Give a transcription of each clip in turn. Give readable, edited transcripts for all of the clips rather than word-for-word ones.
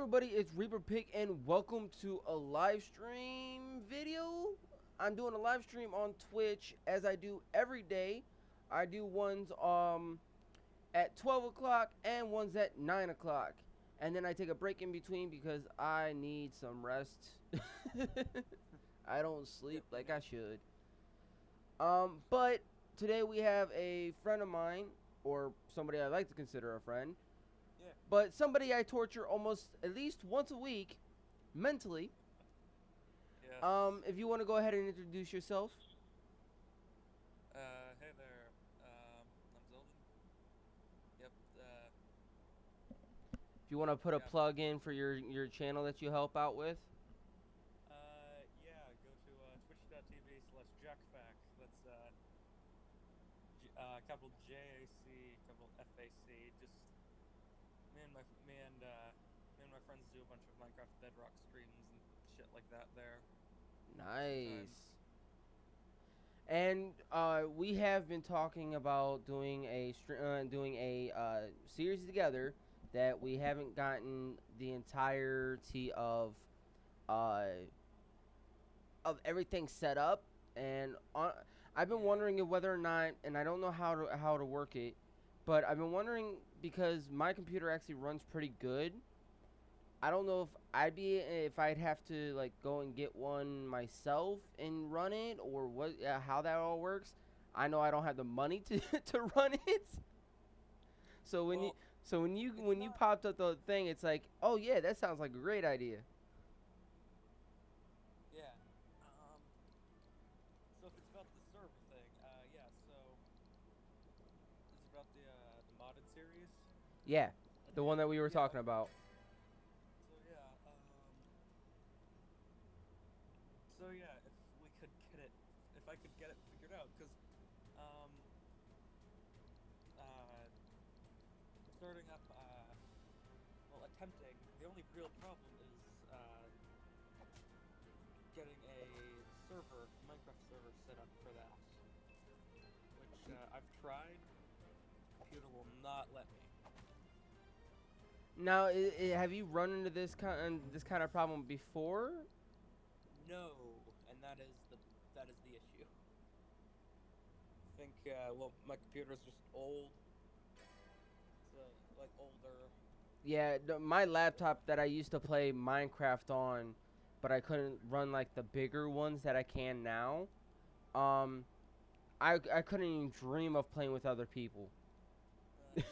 everybody, it's Reaper Pig and welcome to a live stream video. I'm doing a live stream on Twitch as I do every day. I do ones at 12 o'clock and ones at 9 o'clock. And then I take a break in between because I need some rest. I don't sleep like I should. But today we have a friend of mine, or somebody I like to consider a friend, Yeah. but somebody I torture almost at least once a week, mentally. Yes. If you want to go ahead and introduce yourself. Hey there. I'm Zeldin. Yep. If you want to put a Yeah. plug in for your channel that you help out with. Yeah. Go to twitch.tv/jackfac. That's capital JAC, capital FAC. Just me and my friends do a bunch of Minecraft Bedrock streams and shit like that there. Nice. Sometimes. And we have been talking about doing a series together that we haven't gotten the entirety uh, of everything set up, and I've been Yeah. wondering if whether or not, and I don't know how to work it, but I've been wondering because my computer actually runs pretty good. I don't know if I'd have to like go and get one myself and run it, or what how that all works. I know I don't have the money to to run it. So when you Well, so when you it's when you not. popped up the thing, it's like, oh yeah, that sounds like a great idea. Yeah. So if it's about the server thing, yeah. So is it about the modded series? Yeah, the one that we were Yeah. talking about. So yeah, so yeah, if we could get it, if I could get it figured out, because um, uh, starting up, well, attempting. The only real problem is getting a server, Minecraft server, set up for that, which I've tried. Computer will not let me. Now, have you run into this kind of problem before? No, and that is the issue. I think well, my computer is just old. It's like older. Yeah, my laptop that I used to play Minecraft on, but I couldn't run like the bigger ones that I can now. Um, I couldn't even dream of playing with other people. Uh,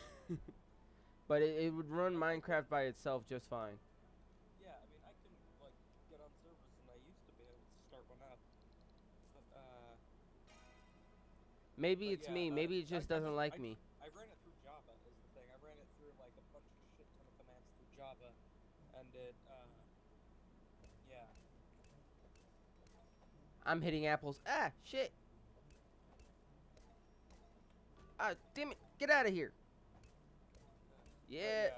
But it would run I can. Minecraft by itself just fine. Yeah, I mean, I can like get on servers, and I used to be able to start one up, but Maybe it's yeah, me. Maybe it just doesn't like me. I ran it through Java is the thing. I ran it through like a bunch of shit ton of commands through Java, and it yeah. I'm hitting apples. Ah, shit. Ah, damn it. Get out of here. But Yeah. yeah,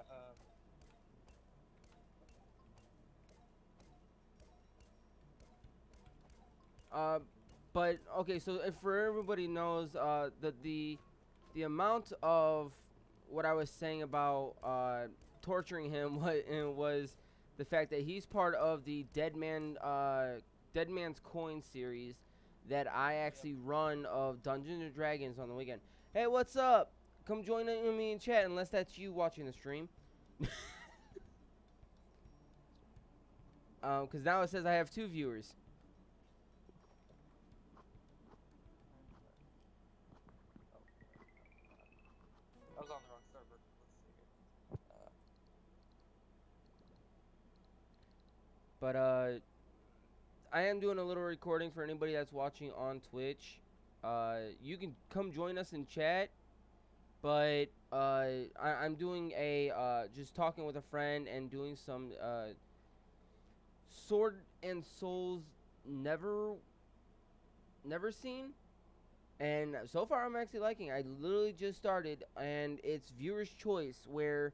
Uh, but okay. So if for everybody knows, the amount of what I was saying about torturing him was the fact that he's part of the Dead Man's Coin series that I yep. actually run of Dungeons and Dragons on the weekend. Hey, what's up? Come join me in chat unless that's you watching the stream. Because now it says I have 2 viewers. Oh, I was on the wrong server. Let's see here. But I am doing a little recording for anybody that's watching on Twitch. You can come join us in chat, but I'm doing a just talking with a friend and doing some Sword and Souls never never seen. And so far, I'm actually liking. I literally just started, and it's viewer's choice. Where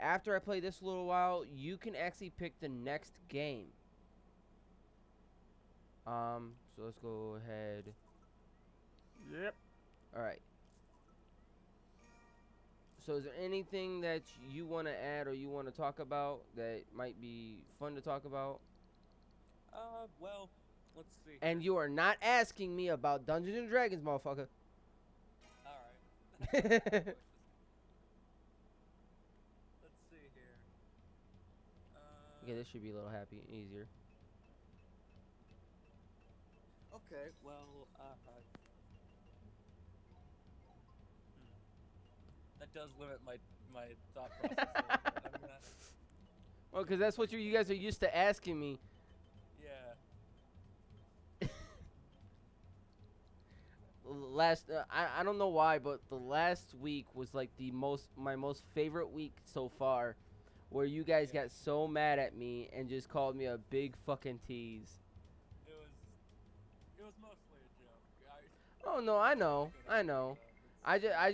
after I play this a little while, you can actually pick the next game. So let's go ahead. Yep. All right. So is there anything that you want to add or you want to talk about that might be fun to talk about? Well, let's see And here. you are not asking me about Dungeons and Dragons, motherfucker. Alright. Let's see here. Okay, this should be a little happy, easier. Okay, well, that does limit my thought process a little bit. I'm gonna, Well, because that's what you guys are used to asking me. yeah. I don't know why, but the last week was like my most favorite week so far, where you guys Yeah. got so mad at me and just called me a big fucking tease. It was mostly a joke. Oh no, I I was trying to know, get I at you, know.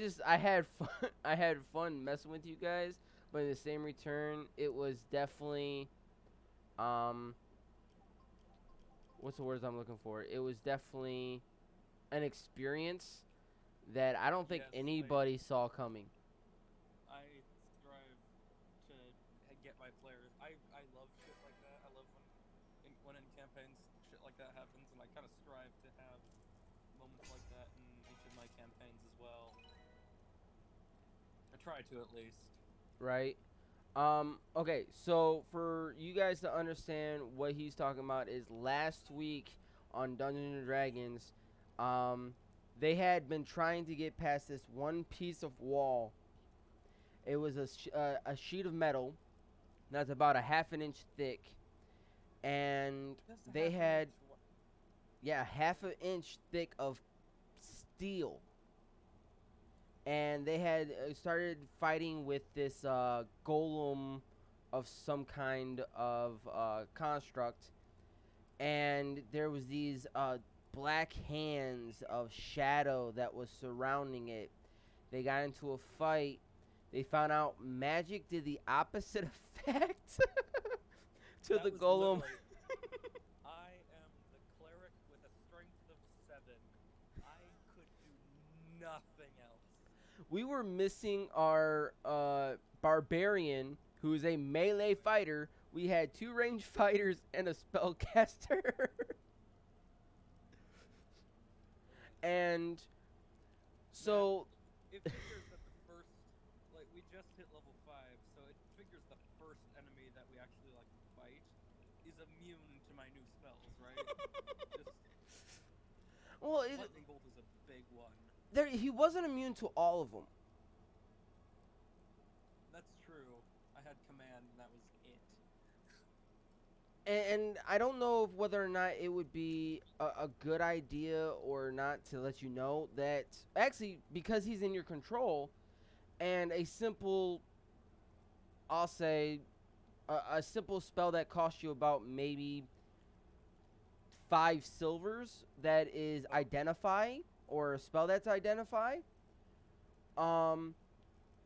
though. I had fun. I had fun messing with you guys, but in the same return, it was definitely um, what's the words I'm looking for? It was definitely an experience that I don't think Yes, anybody saw coming. I strive to get my players. I love shit like that. I love when in campaigns shit like that happens, and I kind of strive to have moments like that in each of my campaigns as well. I try to, at least. Right? Okay, so for you guys to understand what he's talking about is last week on Dungeons and Dragons, um, they had been trying to get past this one piece of wall. It was a sheet of metal that's about a half an inch thick, and Just a they half an had, inch. yeah, half an inch thick of steel. And they had started fighting with this golem of some kind of construct, and there was these black hands of shadow that was surrounding it. They got into a fight. They found out magic did the opposite effect to That the was golem. literally. I am the cleric with a strength of 7. I could do nothing else. We were missing our barbarian, who is a melee fighter. We had 2 ranged fighters and a spellcaster. And so It figures that the first, like, we just hit level 5, so it figures the first enemy that we actually, like, fight is immune to my new spells, right? Just, well, lightning bolt is a big one. he wasn't immune to all of them. That's true. I had command, and that was it. And I don't know if whether or not it would be a good idea or not to let you know that actually, because he's in your control, and a simple, I'll say, a simple spell that costs you about maybe 5 silvers, that is identify, or a spell that's identify, um,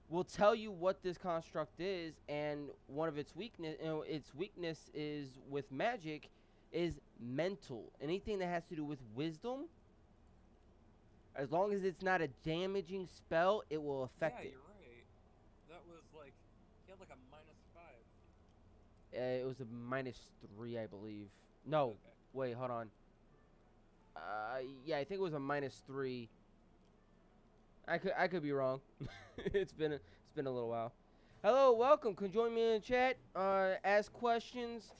will tell you what this construct is, and one of its weakness is with magic is mental. Anything that has to do with wisdom, as long as it's not a damaging spell, it will affect Yeah, it. you're right. That was like, he had like a -5. It was a -3, I believe. No, Okay. wait, hold on. Yeah, I think it was a -3. I could be wrong. it's been a little while. Hello, welcome. Come join me in the chat. Ask questions.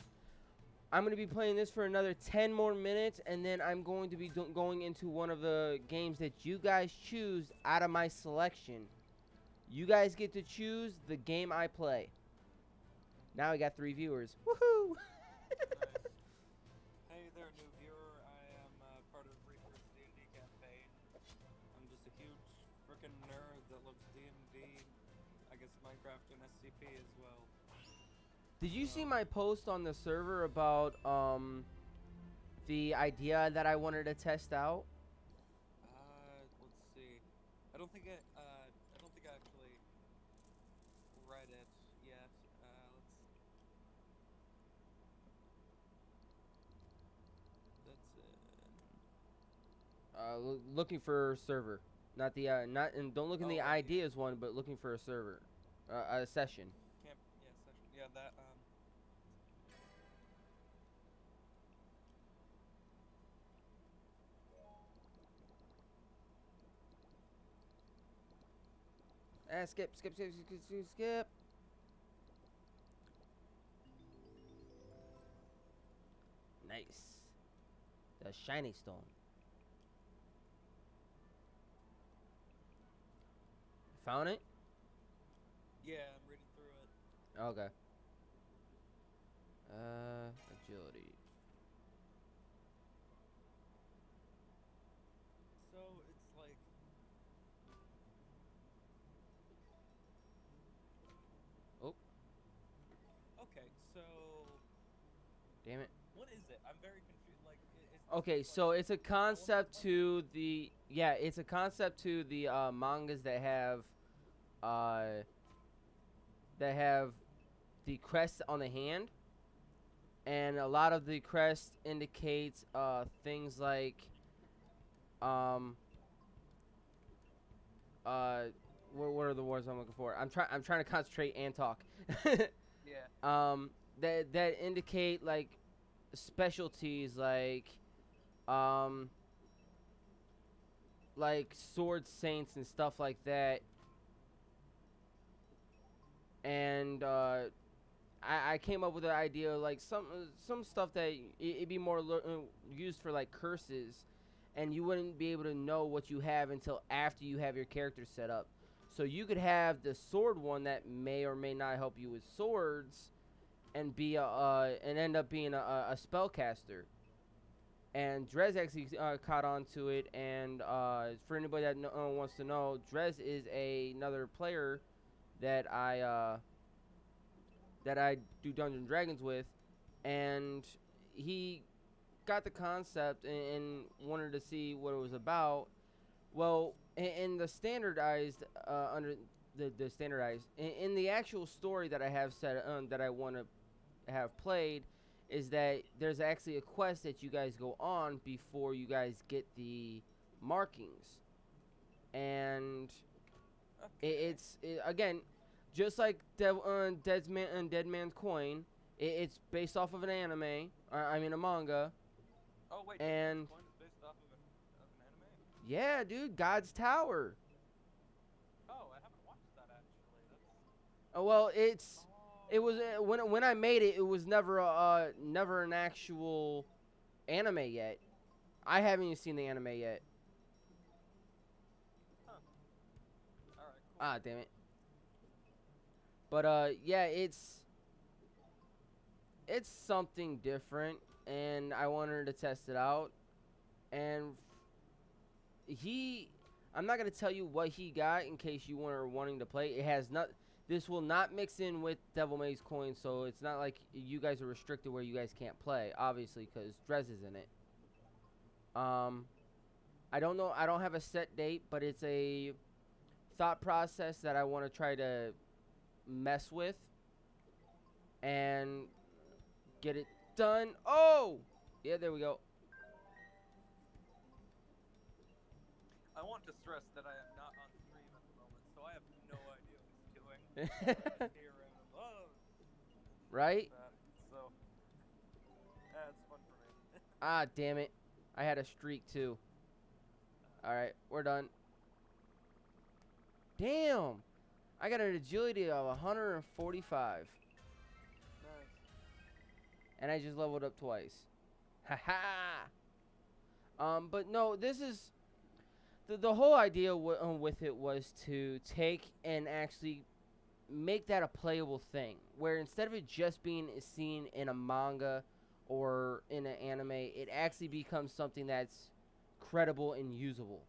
I'm gonna be playing this for another 10 more minutes, and then I'm going to be going into one of the games that you guys choose out of my selection. You guys get to choose the game I play. Now we got 3 viewers. Woohoo! Nice. Hey there, new viewer. I am part of Reaper's D&D campaign. I'm just a huge frickin' nerd that loves D&D, I guess Minecraft and SCP as well. Did you see my post on the server about the idea that I wanted to test out? Let's see. I don't think I actually read it yet. That's it. Looking for server. not the not and don't look in Oh, the right, yeah. ideas one, but looking for a server, a session. Camp, yeah, session. Yeah, that. Ah, skip, skip, skip, skip, skip, skip. Nice. The shiny stone. Found it? Yeah, I'm reading through it. Okay. Agility. So it's like. Oh, Okay, so damn it. what is it? I'm very confused. Like, is this Okay, just, so like, it's a an element concept one? to the it's a concept to the mangas uh that have the crest on the hand, and a lot of the crest indicates things like um uh what are the words I'm looking for? I'm trying to concentrate and talk. Yeah. That indicate like specialties um like sword saints and stuff like that. And I came up with an idea of, like, some stuff that it'd be more used for like curses, and you wouldn't be able to know what you have until after you have your character set up. So you could have the sword one that may or may not help you with swords, and be and end up being a spellcaster. And Drez actually caught on to it, and for anybody that wants to know, Drez is another player that I do Dungeons and Dragons with, and he got the concept and wanted to see what it was about. Well, in the standardized under the standardized in the actual story that I have set that I want to have played, is that there's actually a quest that you guys go on before you guys get the markings, and Okay. again, just like Dead Man's Coin. It's based off of an anime, I mean a manga, Oh wait, Dead Man's and Coin is based off of an anime? yeah, dude, God's Tower. Oh, I haven't watched that actually. That's. Well, it was Oh. when I made it, it was never never an actual anime yet. I haven't even seen the anime yet. Huh. All right. Cool. Ah, damn it. But yeah, it's something different, and I wanted to test it out. And he, I'm not gonna tell you what he got in case you were wanting to play. It has not. This will not mix in with Devil May's Coin, so it's not like you guys are restricted where you guys can't play. Obviously, because Drez is in it. I don't know. I don't have a set date, but it's a thought process that I want to try to mess with and get it done. Oh, yeah, there we go. I want to stress that I am not on stream at the moment, so I have no idea what he's doing. I just hear random Right? that. So that's fun for me. Ah, damn it. I had a streak too. All right, we're done. Damn. I got an agility of 145, Nice. and I just leveled up twice. Ha ha. But no, this is the whole idea with it was to take and actually make that a playable thing, where instead of it just being seen in a manga or in an anime, it actually becomes something that's credible and usable.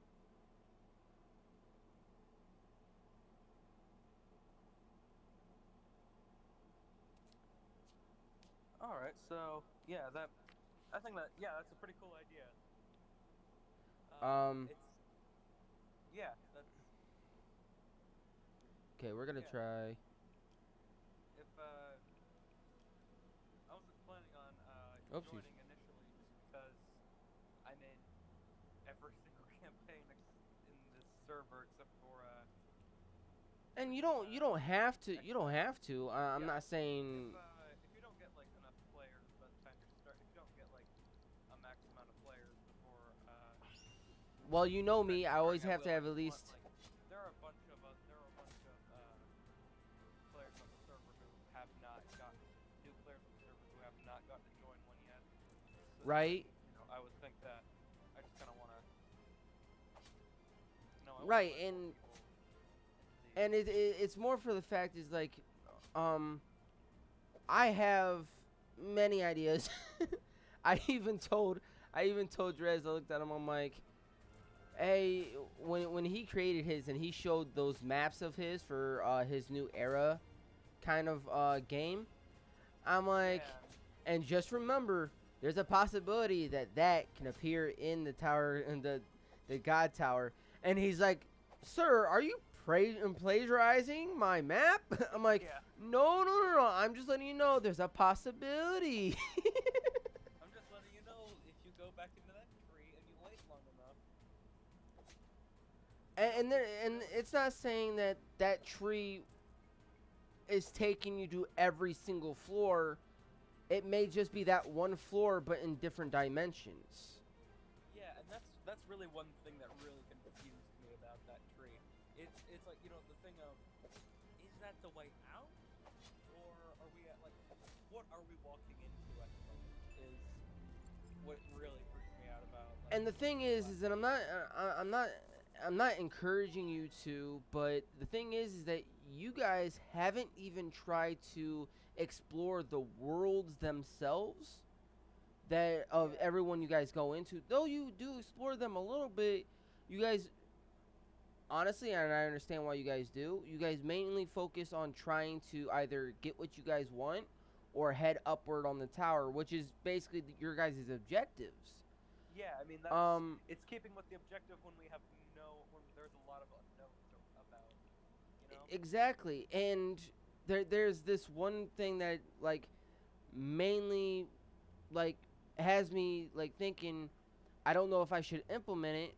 All right. So yeah, that. I think that that's a pretty cool idea. Um, It's yeah, that's okay, we're gonna yeah. try. If I wasn't planning on Oopsies. joining initially just because I'm in every single campaign in this server except for And you don't have to. You don't have to. I'm yeah. not saying. If you don't get like enough players by the time you start, if you don't get like a max amount of players before Well, you know me. I always starting, have to have at I just least. want, like, there are a bunch of players on the server who have not gotten new players on the server who have not gotten to join one yet. So, Right. I would think that I just kind of want to, Right, let more and people into and it's more for the fact is like, um, I have many ideas. I even told Drez. I looked at him. I'm like, hey, when he created his and he showed those maps of his for his new era kind of game. I'm like, yeah. and just remember, there's a possibility that can appear in the tower, in the God Tower. And he's like, sir, are you plagiarizing my map? I'm like, Yeah. no. I'm just letting you know there's a possibility. I'm just letting you know if you go back into that tree and you wait long enough. and it's not saying that tree is taking you to every single floor. It may just be that one floor, but in different dimensions. Yeah, and that's really one thing that really confused me about that tree. It's like, the thing of, is that the way out, or are we at like, what are we walking into at the moment? Is what really freaks me out about. Like, And the thing is that I'm not encouraging you to, but the thing is that you guys haven't even tried to explore the worlds themselves that of everyone you guys go into. Though you do explore them a little bit, you guys honestly, and I understand why you guys do. You guys mainly focus on trying to either get what you guys want or head upward on the tower, which is basically your guys' objectives. Yeah, I mean that's it's keeping with the objective when there's a lot of unknowns about, Exactly, and there's this one thing that like mainly like has me like thinking. I don't know if I should implement it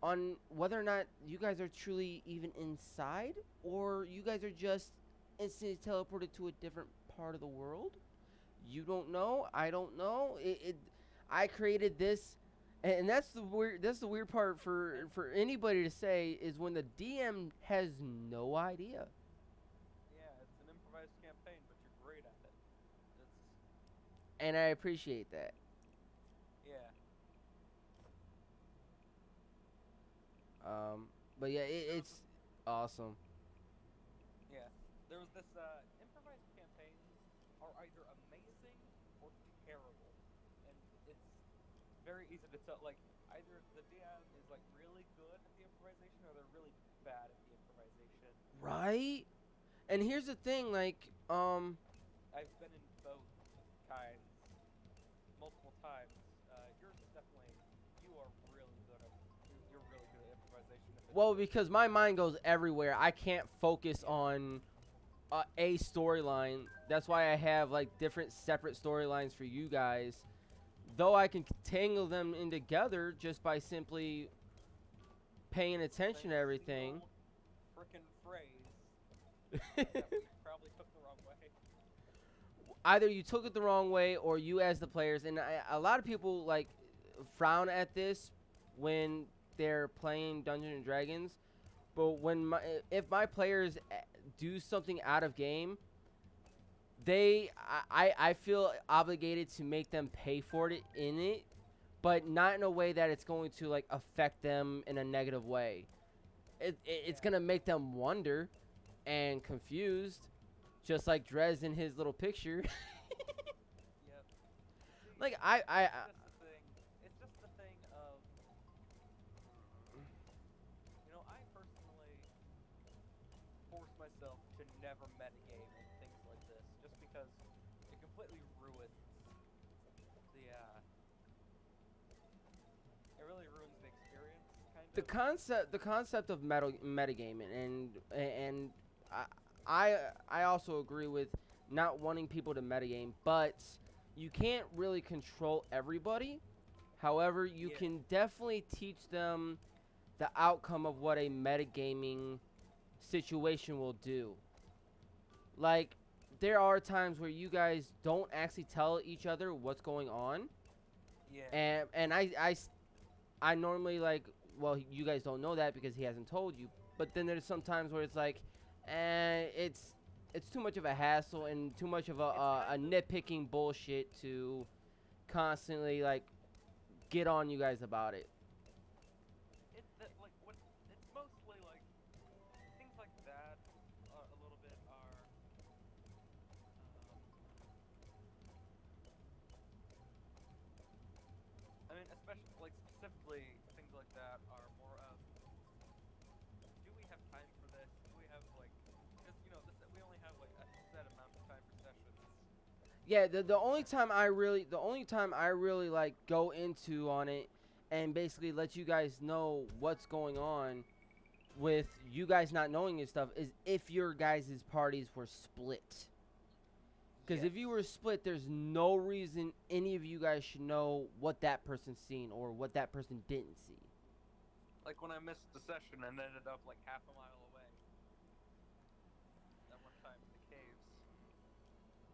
on whether or not you guys are truly even inside, or you guys are just instantly teleported to a different part of the world. You don't know. I don't know. I created this, and That's the weird part for anybody to say is when the DM has no idea. Yeah, it's an improvised campaign, but you're great at it. It's And I appreciate that. yeah. But yeah, it's awesome. Yeah, there was this improvised campaigns are either amazing or terrible, and it's very easy to tell. Like, either the DM is like really good at the improvisation, or they're really bad at the improvisation. Right? And here's the thing, like, I've been in both kinds multiple times. Yours is definitely you are really good at you're really good at improvisation. If it's well, good. because my mind goes everywhere. I can't focus on a storyline. That's why I have like different separate storylines for you guys. Though I can tangle them in together just by simply paying attention to Saying a everything. single frickin' phrase that we probably took the wrong way. Either you took it the wrong way or you as the players, and a lot of people like frown at this when they're playing Dungeons and Dragons, but if my players do something out of game, I feel obligated to make them pay for it in it, but not in a way that it's going to like affect them in a negative way. It's gonna make them wonder and confused, just like Drez in his little picture. Yep. See, Like it's just the thing of, I personally force myself to never metagame and things like this, just because it completely ruins it really ruins the experience, kind of. the concept of metagaming, and I also agree with not wanting people to metagame, but you can't really control everybody. However, you Yeah. can definitely teach them the outcome of what a metagaming situation will do. Like, there are times where you guys don't actually tell each other what's going on, Yeah. and I normally like, well, you guys don't know that because he hasn't told you. But then there's some times where it's like, it's too much of a hassle and too much of a nitpicking bullshit to constantly like get on you guys about it. It's that like what it's mostly like things like that a little bit are I mean especially like specifically things like that are more of do we have time for this? Do we have like because we only have like a set amount of time for sessions. Yeah, the only time I really like go into on it and basically let you guys know what's going on with you guys not knowing this stuff is if your guys' parties were split. Because if you were split, there's no reason any of you guys should know what that person's seen or what that person didn't see. Like when I missed the session and ended up like half a mile away. That one time in the caves.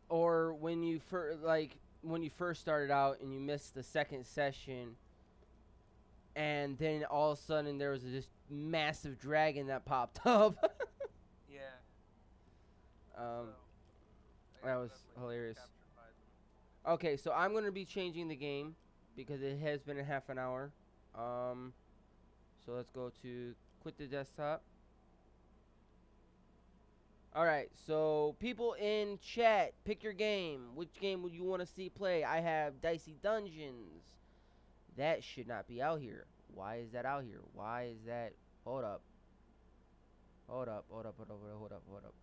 Or when you first started out and you missed the second session, and then all of a sudden there was this massive dragon that popped up. Yeah. um, So, that was hilarious. Okay, so I'm gonna be changing the game because it has been a half an hour. So let's go to quit the desktop. All right, so people in chat, pick your game. Which game would you want to see play? I have Dicey Dungeons. That should not be out here. Why is that out here? Why is that? Hold up. Hold up. Hold up. Hold up. Hold up. Hold up.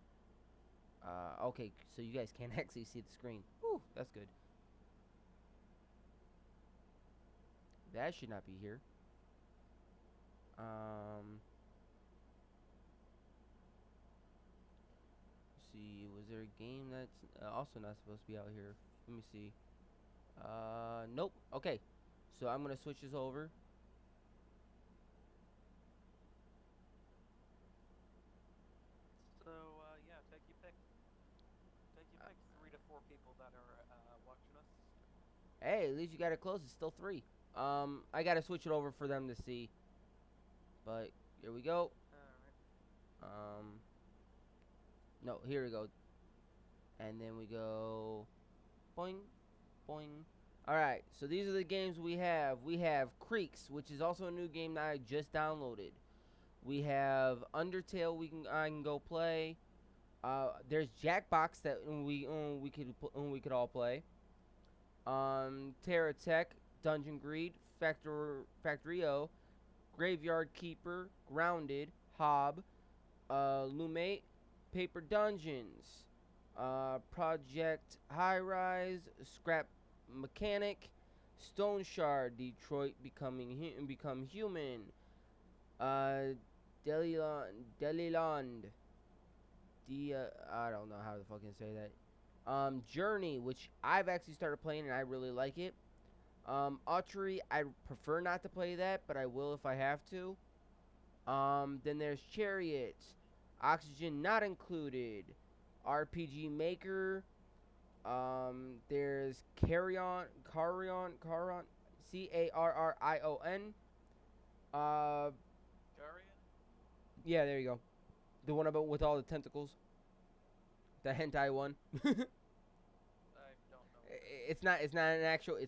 Okay, so you guys can't actually see the screen. Whew, that's good. That should not be here. See, was there a game that's also not supposed to be out here? Let me see. Nope. Okay, so I'm gonna switch this over. So yeah, take your pick. Take your pick. 3 to 4 people that are watching us. Hey, at least you got it close. It's still 3. I gotta switch it over for them to see. But here we go. Alright. No, here we go. And then we go boing, boing. Alright, so these are the games we have. We have Creeks, which is also a new game that I just downloaded. We have Undertale I can go play. There's Jackbox that we could all play. Terra Tech, Dungeon Greed, Factorio, Graveyard Keeper, Grounded, Hob, Lumate, Paper Dungeons, Project High Rise, Scrap Mechanic, Stone Shard, Detroit Become Human, Deliland, I don't know how to fucking say that. Journey, which I've actually started playing and I really like it. Autry, I prefer not to play that, but I will if I have to. Then there's Chariot, Oxygen not included, RPG Maker. There's Carrion, Carrion. Jarian? Yeah, there you go. The one about with all the tentacles. The hentai one. I don't know. It's not an actual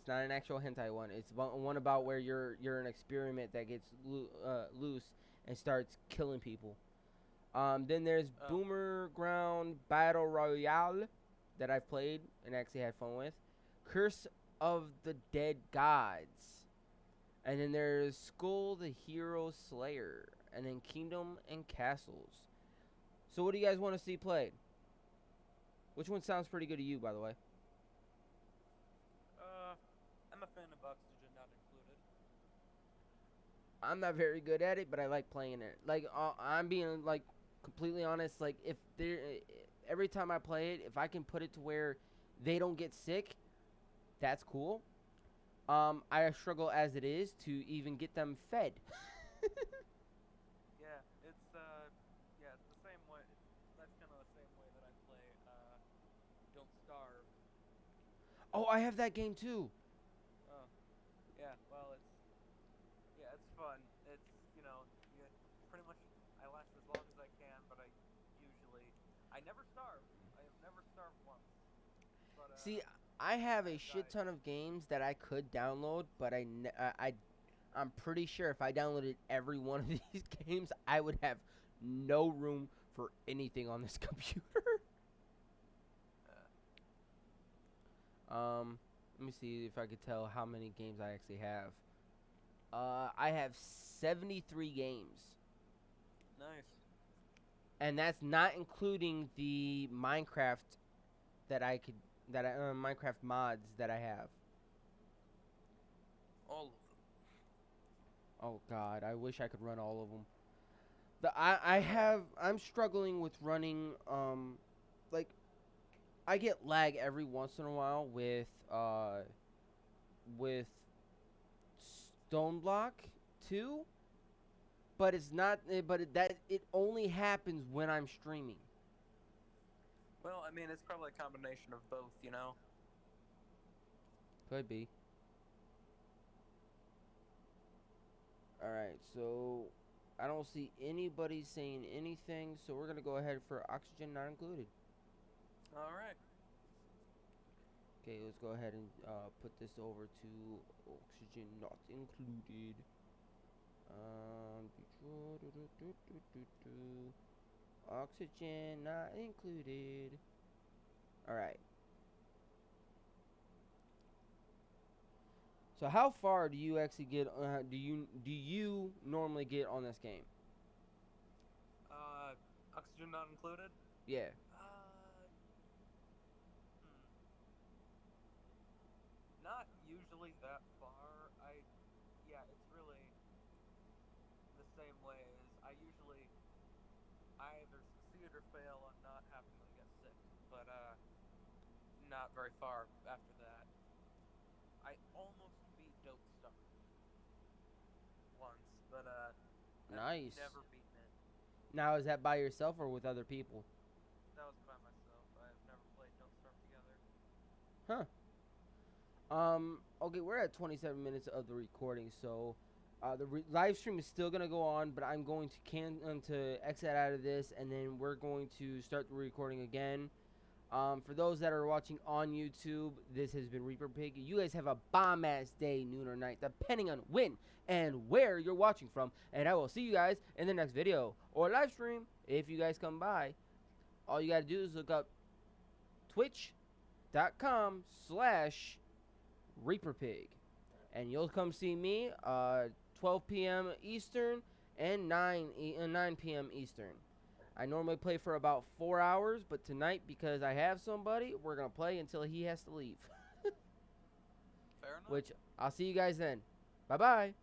hentai one. It's one about where you're an experiment that gets loose and starts killing people. Then there's Boomer Ground Battle Royale that I've played and actually had fun with. Curse of the Dead Gods. And then there's Skull the Hero Slayer. And then Kingdom and Castles. So what do you guys want to see played? Which one sounds pretty good to you, by the way? I'm a fan of Oxygen not included. I'm not very good at it, but I like playing it. Like I'm being like completely honest. Like if there, every time I play it, if I can put it to where they don't get sick, that's cool. I struggle as it is to even get them fed. Oh, I have that game too. Oh, yeah. Well, it's fun. It's you pretty much I last as long as I can, but I never starve. I have never starved once. But See, I have I a have shit died. ton of games that I could download, but I'm pretty sure if I downloaded every one of these games, I would have no room for anything on this computer. Uh, Let me see if I could tell how many games I actually have. I have 73 games, nice. and that's not including the Minecraft that I could Minecraft mods that I have. All of Oh God, I wish I could run all of them. I have I'm struggling with running like I get lag every once in a while with Stoneblock 2, but it's not that it only happens when I'm streaming. Well, I mean, it's probably a combination of both, you know. Could be. All right, so I don't see anybody saying anything, so we're gonna go ahead for oxygen not included. All right. Okay, let's go ahead and put this over to oxygen not included. Um, oxygen not included. All right. So how far do you actually get? Do you normally get on this game? Oxygen not included. Yeah. Hmm. Not usually that far. Yeah, it's really the same way as I either succeed or fail on not having them get sick, but not very far after that. I almost beat Don't Starve once, but I've Nice. never beaten it. Now is that by yourself or with other people? That was by myself. I've never played Don't Starve together. Huh. Okay, we're at 27 minutes of the recording, so the live stream is still gonna go on, but I'm going to exit out of this, and then we're going to start the recording again. For those that are watching on YouTube, this has been Reaper Pig. You guys have a bomb ass day, noon or night, depending on when and where you're watching from. And I will see you guys in the next video or live stream if you guys come by. All you gotta do is look up twitch.com/ReaperPig, and you'll come see me 12 p.m. Eastern and 9 p.m. Eastern. I normally play for about 4 hours, but tonight, because I have somebody, we're going to play until he has to leave. Fair enough. Which, I'll see you guys then. Bye-bye.